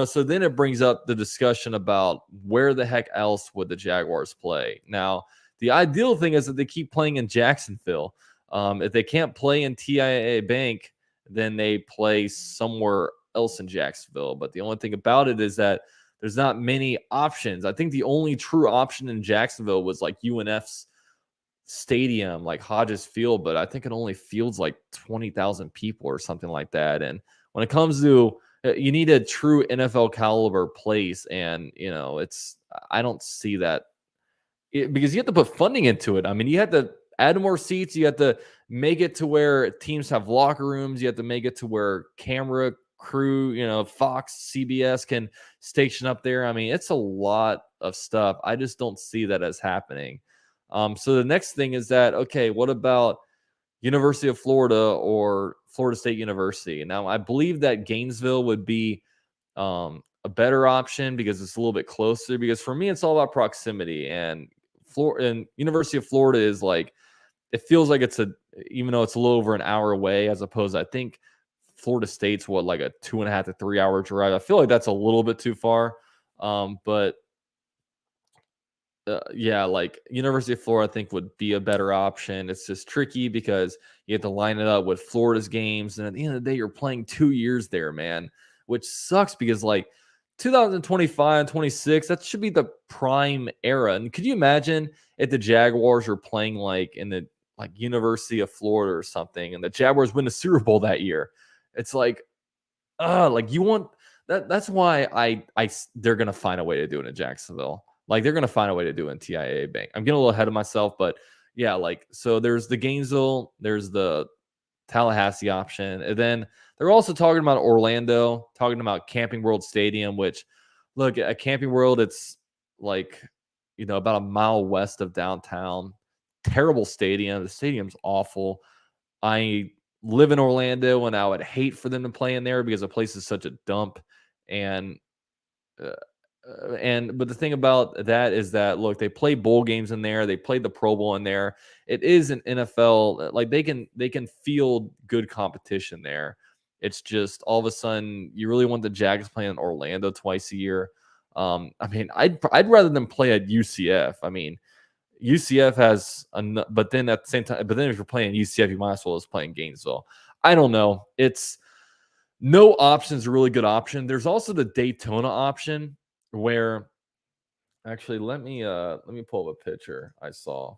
So then it brings up the discussion about where the heck else would the Jaguars play. Now, the ideal thing is that they keep playing in Jacksonville. If they can't play in TIAA Bank, then they play somewhere else in Jacksonville. But the only thing about it is that there's not many options. I think the only true option in Jacksonville was like UNF's stadium, like Hodges Field, but I think it only fields like 20,000 people or something like that. And when it comes to you need a true NFL caliber place, and I don't see that because you have to put funding into it. I mean, you have to add more seats, you have to make it to where teams have locker rooms, you have to make it to where camera crew, Fox, CBS can station up there. I mean, it's a lot of stuff. I just don't see that as happening. So the next thing is that, okay, what about University of Florida or Florida State University? Now, I believe that Gainesville would be a better option because it's a little bit closer. Because for me, it's all about proximity. And University of Florida is like, it feels like even though it's a little over an hour away, as opposed to, I think Florida State's like a 2.5 to 3 hour drive. I feel like that's a little bit too far. But yeah, like University of Florida, I think would be a better option. It's just tricky because you have to line it up with Florida's games, and at the end of the day, you're playing 2 years there, man, which sucks because like 2025 and 26, that should be the prime era. And could you imagine if the Jaguars are playing like in the University of Florida or something, and the Jaguars win the Super Bowl that year? It's like you want that. That's why they're gonna find a way to do it in Jacksonville. Like they're going to find a way to do it in TIAA Bank. I'm getting a little ahead of myself, but yeah, so there's the Gainesville, there's the Tallahassee option. And then they're also talking about Orlando, talking about Camping World Stadium, which look, at Camping World, it's about a mile west of downtown. Terrible stadium. The stadium's awful. I live in Orlando and I would hate for them to play in there because the place is such a dump. But the thing about that is that, look, they play bowl games in there. They played the Pro Bowl in there. It is an NFL, like they can field good competition there. It's just all of a sudden you really want the Jags playing in Orlando twice a year. I mean, I'd rather than play at UCF. I mean, UCF has, but then at the same time, if you're playing UCF, you might as well as playing Gainesville. I don't know. It's no option is a really good option. There's also the Daytona option, where actually let me pull up a picture I saw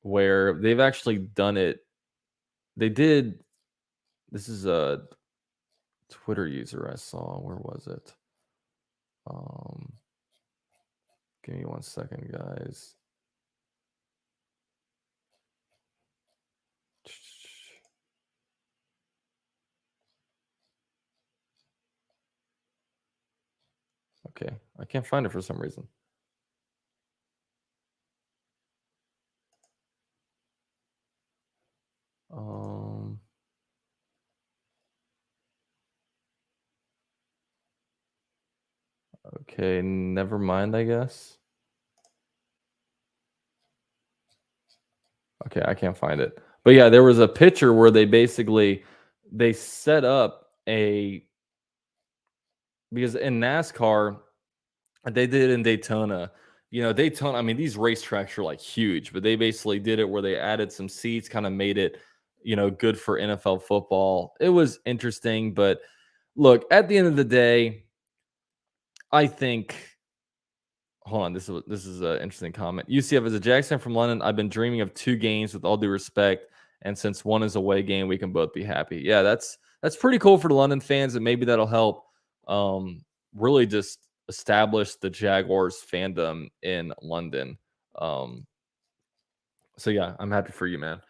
where they've actually done it. This is a Twitter user I saw. Where was it? Give me 1 second, guys. Okay, I can't find it for some reason. Okay, never mind, I guess. Okay, I can't find it. But yeah, there was a picture where they set up because in NASCAR, they did it in Daytona. Daytona, I mean, these racetracks are like huge, but they basically did it where they added some seats, kind of made it, good for NFL football. It was interesting, but look, at the end of the day, I think, hold on, this is an interesting comment. UCF, as a Jackson from London, I've been dreaming of 2 games with all due respect, and since one is away game, we can both be happy. Yeah, that's pretty cool for the London fans, and maybe that'll help really just establish the Jaguars fandom in London. So yeah, I'm happy for you, man.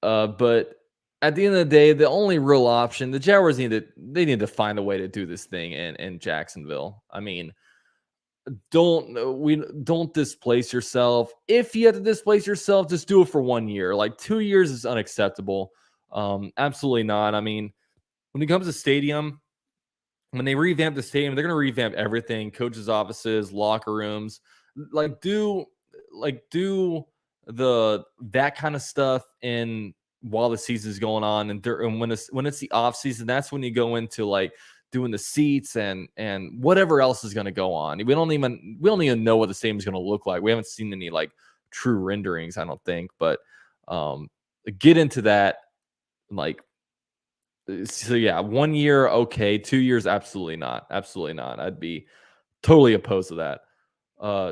But at the end of the day, the only real option, the Jaguars need to find a way to do this thing in Jacksonville. I mean, don't displace yourself. If you have to displace yourself, just do it for 1 year. Like 2 years is unacceptable. Absolutely not. I mean, when it comes to stadium, when they revamp the stadium, they're going to revamp everything: coaches' offices, locker rooms. Do that kind of stuff while the season's going on, and when it's the off season, that's when you go into like doing the seats and whatever else is going to go on. We don't even know what the stadium is going to look like. We haven't seen any like true renderings, I don't think, but get into that. Like, So yeah, 1 year, okay. 2 years, absolutely not. Absolutely not. I'd be totally opposed to that.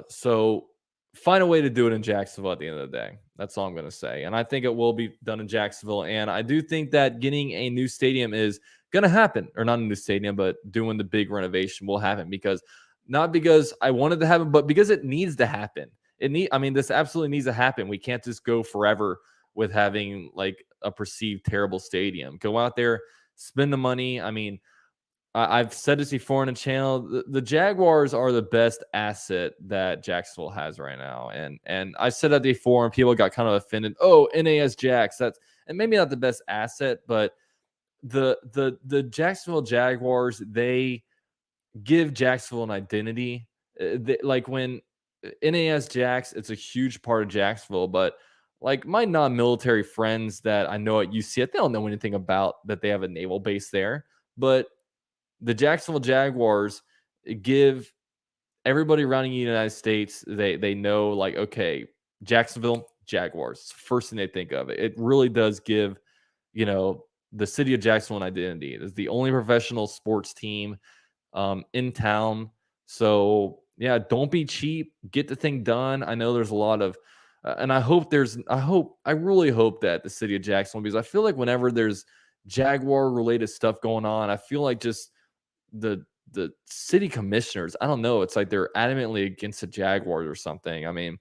So find a way to do it in Jacksonville at the end of the day. That's all I'm going to say. And I think it will be done in Jacksonville. And I do think that getting a new stadium is going to happen, or not a new stadium, but doing the big renovation will happen, because not because I wanted to happen, but because it needs to happen. I mean, this absolutely needs to happen. We can't just go forever with having like a perceived terrible stadium. Go out there, spend the money. I mean, I've said this before on the channel. The Jaguars are the best asset that Jacksonville has right now, and I said that before, and people got kind of offended. Oh, NAS Jacks, that's, and maybe not the best asset, but the Jacksonville Jaguars, they give Jacksonville an identity. Like when NAS Jacks, it's a huge part of Jacksonville, but like my non-military friends that I know at UCF, they don't know anything about that they have a naval base there, but the Jacksonville Jaguars give everybody around the United States, they know, like, okay, Jacksonville Jaguars, first thing they think of. It really does give, the city of Jacksonville an identity. It's the only professional sports team in town. So yeah, don't be cheap. Get the thing done. I know there's a lot of, and I really hope that the city of Jacksonville, because I feel like whenever there's Jaguar related stuff going on, I feel like just the city commissioners, I don't know, it's like they're adamantly against the Jaguars or something. I mean,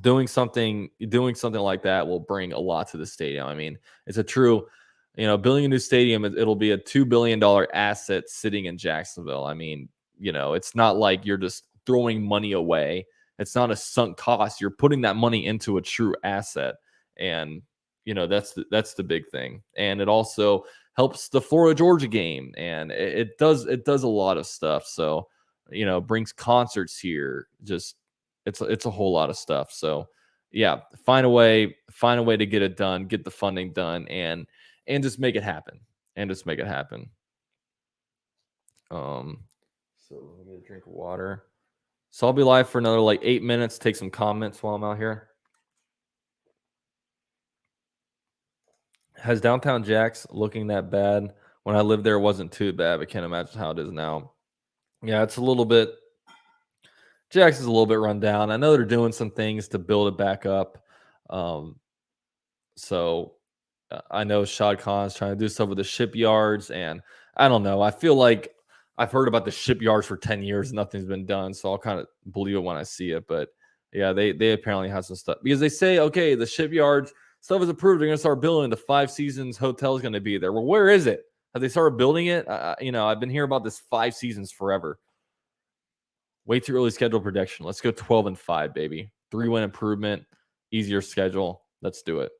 doing something like that will bring a lot to the stadium. I mean, it's a true, building a new stadium, it'll be a $2 billion asset sitting in Jacksonville. I mean, it's not like you're just throwing money away. It's not a sunk cost. You're putting that money into a true asset. And that's the big thing. And it also helps the Florida Georgia game, and it does a lot of stuff. So brings concerts here. Just it's a whole lot of stuff. So yeah, find a way to get it done, get the funding done, and just make it happen. Um, so let me get a drink of water. So I'll be live for another like 8 minutes. Take some comments while I'm out here. Has downtown Jax looking that bad? When I lived there, it wasn't too bad, but can't imagine how it is now. Yeah, it's a little bit. Jax is a little bit run down. I know they're doing some things to build it back up. Um, so I know Shad Khan is trying to do stuff with the shipyards, and I don't know. I feel like I've heard about the shipyards for 10 years, and nothing's been done. So I'll kind of believe it when I see it. But yeah, they apparently have some stuff, because they say, okay, the shipyards stuff is approved. They're going to start building. The Five Seasons Hotel is going to be there. Well, where is it? Have they started building it? I've been hearing about this Five Seasons forever. Way too early schedule prediction. Let's go 12-5, baby. 3-win improvement, easier schedule. Let's do it.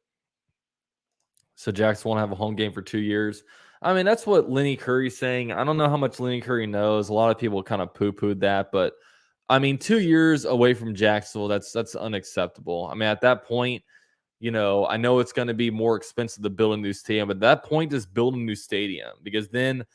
So Jackson won't have a home game for 2 years. I mean, that's what Lenny Curry's saying. I don't know how much Lenny Curry knows. A lot of people kind of poo-pooed that, but I mean, 2 years away from Jacksonville, that's unacceptable. I mean, at that point, I know it's going to be more expensive to build a new stadium, but at that point, just build a new stadium, because then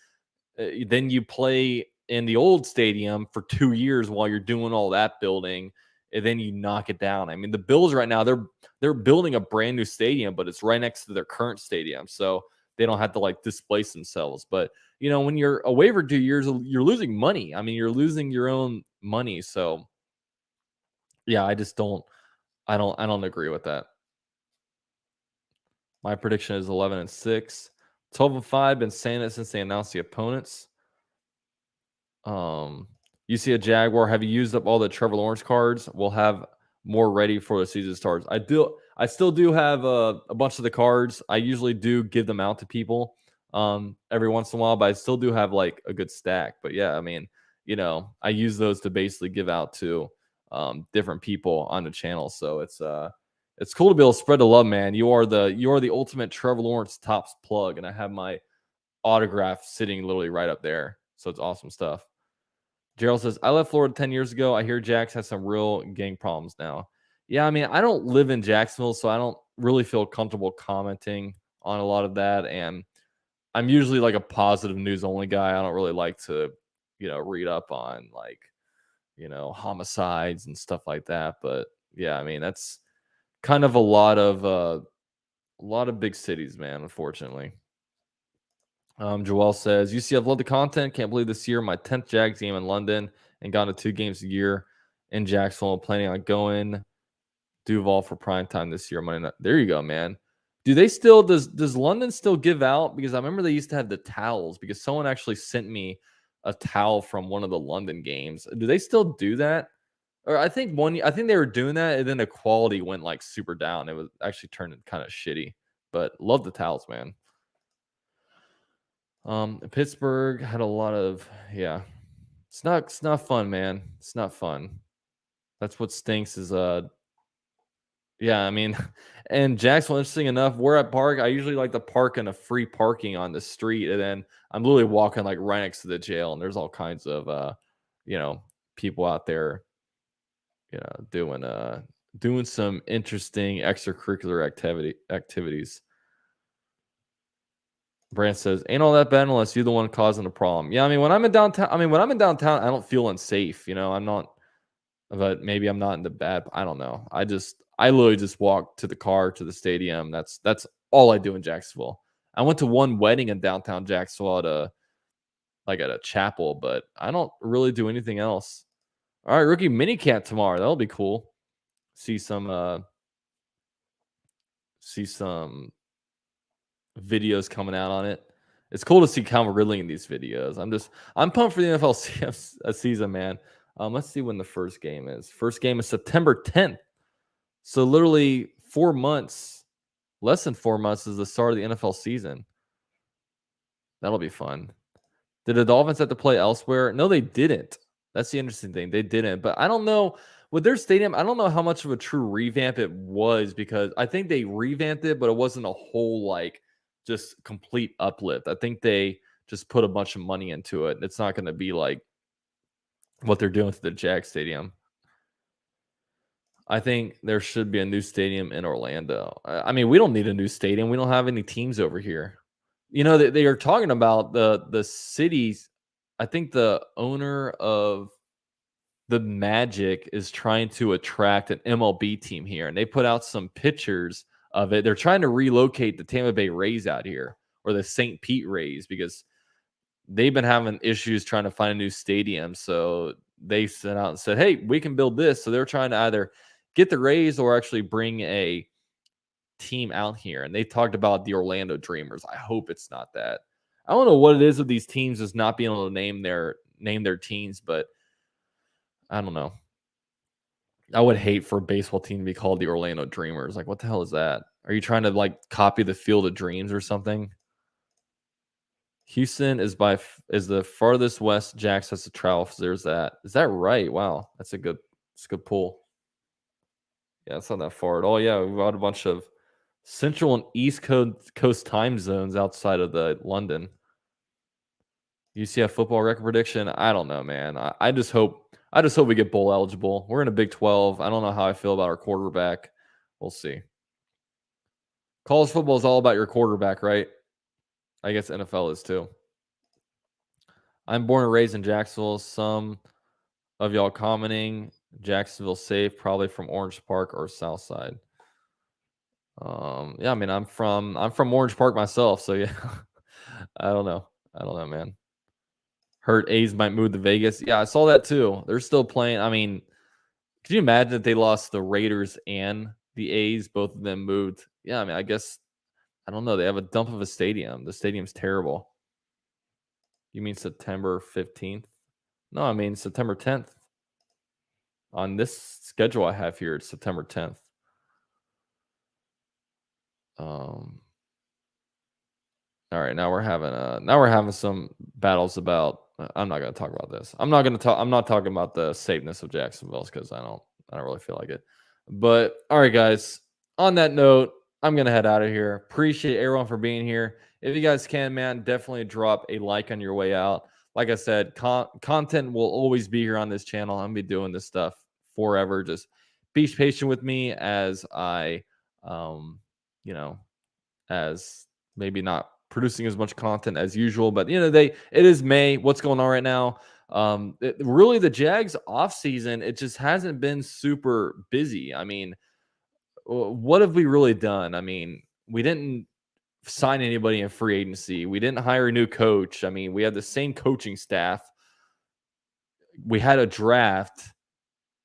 you play in the old stadium for 2 years while you're doing all that building, and then you knock it down. I mean, the Bills right now, they're building a brand new stadium, but it's right next to their current stadium, so they don't have to like displace themselves. But when you're away for 2 years, you're losing money. I mean, you're losing your own money. So yeah, I don't agree with that. My prediction is 11-6. 12-5. Been saying it since they announced the opponents. You see a Jaguar. Have you used up all the Trevor Lawrence cards? We'll have more ready for the season starts. I still do have a bunch of the cards. I usually do give them out to people every once in a while, but I still do have like a good stack. But yeah, I mean, I use those to basically give out to different people on the channel. So it's cool to be able to spread the love, man. You are the ultimate Trevor Lawrence tops plug, and I have my autograph sitting literally right up there. So it's awesome stuff. Gerald says, I left Florida 10 years ago. I hear Jax has some real gang problems now. Yeah, I mean, I don't live in Jacksonville, so I don't really feel comfortable commenting on a lot of that. And I'm usually like a positive news only guy. I don't really like to, read up on like, homicides and stuff like that. But yeah, I mean, that's kind of a lot of big cities, man, unfortunately. Joel says, UCF love the content. Can't believe this year my 10th Jags game in London and gone to 2 games a year in Jacksonville. Planning on going Duval for prime time this year. Monday night. There you go, man. Do they still does London still give out? Because I remember they used to have the towels, because someone actually sent me a towel from one of the London games. Do they still do that? Or I think they were doing that, and then the quality went like super down. It was actually turned kind of shitty. But love the towels, man. Pittsburgh had a lot of It's not fun, man. It's not fun. That's what stinks is I mean, and Jacksonville, interesting enough, where I park, I usually like to park in a free parking on the street, and then I'm literally walking like right next to the jail, and there's all kinds of people out there, doing some interesting extracurricular activities. Brand says, ain't all that bad unless you're the one causing the problem. Yeah, I mean, when I'm in downtown, I don't feel unsafe. I'm not, but maybe I'm not in the bad. I don't know. I literally just walk to the car to the stadium. That's all I do in Jacksonville. I went to one wedding in downtown Jacksonville at a chapel, but I don't really do anything else. All right, rookie minicamp tomorrow. That'll be cool. See some videos coming out on it. It's cool to see Calvin Ridley in these videos. I'm pumped for the NFL season, man. Let's see when the first game is. First game is September 10th. So literally 4 months, less than 4 months is the start of the NFL season. That'll be fun. Did the Dolphins have to play elsewhere? No, they didn't. That's the interesting thing. They didn't. But I don't know. With their stadium, I don't know how much of a true revamp it was, because I think they revamped it, but it wasn't a whole just complete uplift. I think they just put a bunch of money into it. It's not going to be like what they're doing to the Jag Stadium. I think there should be a new stadium in Orlando. I mean, we don't need a new stadium. We don't have any teams over here. They are talking about the cities. I think the owner of the Magic is trying to attract an MLB team here, and they put out some pictures of it. They're trying to relocate the Tampa Bay Rays out here, or the St. Pete Rays, because they've been having issues trying to find a new stadium. So they sent out and said, hey, we can build this. So they're trying to either get the Rays or actually bring a team out here. And they talked about the Orlando Dreamers. I hope it's not that. I don't know what it is with these teams, is not being able to name their teams, but I don't know. I would hate for a baseball team to be called the Orlando Dreamers. Like, what the hell is that? Are you trying to copy the Field of Dreams or something? Houston is the farthest west Jax has to travel. So there's that. Is that right? Wow, that's a good pull. Yeah, it's not that far at all. Yeah, we've got a bunch of Central and East Coast time zones outside of the London. UCF football record prediction? I don't know, man. I just hope we get bowl eligible. We're in a Big 12. I don't know how I feel about our quarterback. We'll see. College football is all about your quarterback, right? I guess NFL is too. I'm born and raised in Jacksonville. Some of y'all commenting Jacksonville safe, probably from Orange Park or South Side. Yeah, I mean, I'm from Orange Park myself, so yeah. I don't know, man. Heard A's might move to Vegas. Yeah, I saw that too. They're still playing. I mean, could you imagine if they lost the Raiders and the A's? Both of them moved. Yeah, I mean, I guess, I don't know. They have a dump of a stadium. The stadium's terrible. You mean September 15th? No, I mean September 10th. On this schedule I have here, it's September 10th. All right, now we're having some battles about. I'm not going to talk about this. I'm not talking about the safeness of Jacksonville, because I don't really feel like it. But all right, guys. On that note, I'm going to head out of here. Appreciate everyone for being here. If you guys can, man, definitely drop a like on your way out. Like I said, content will always be here on this channel. I'm going to be doing this stuff forever. Just be patient with me as I, as maybe not producing as much content as usual, but it is May. What's going on right now? Really, the Jags off season, it just hasn't been super busy. I mean, what have we really done? I mean, we didn't sign anybody in free agency. We didn't hire a new coach. I mean, we had the same coaching staff. We had a draft,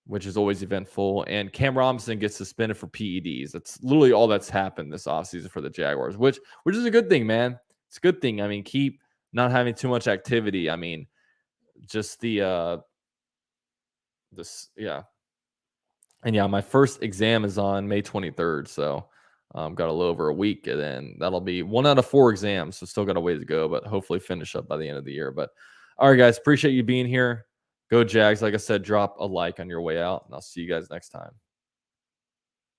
which is always eventful, and Cam Robinson gets suspended for PEDs. That's literally all that's happened this offseason for the Jaguars, which is a good thing, man. It's a good thing. I mean, keep not having too much activity. I mean, just yeah. And yeah, my first exam is on May 23rd, so got a little over a week, and then that'll be 1 out of 4 exams, so still got a ways to go, but hopefully finish up by the end of the year. But all right, guys, appreciate you being here. Go Jags. Like I said, drop a like on your way out, and I'll see you guys next time.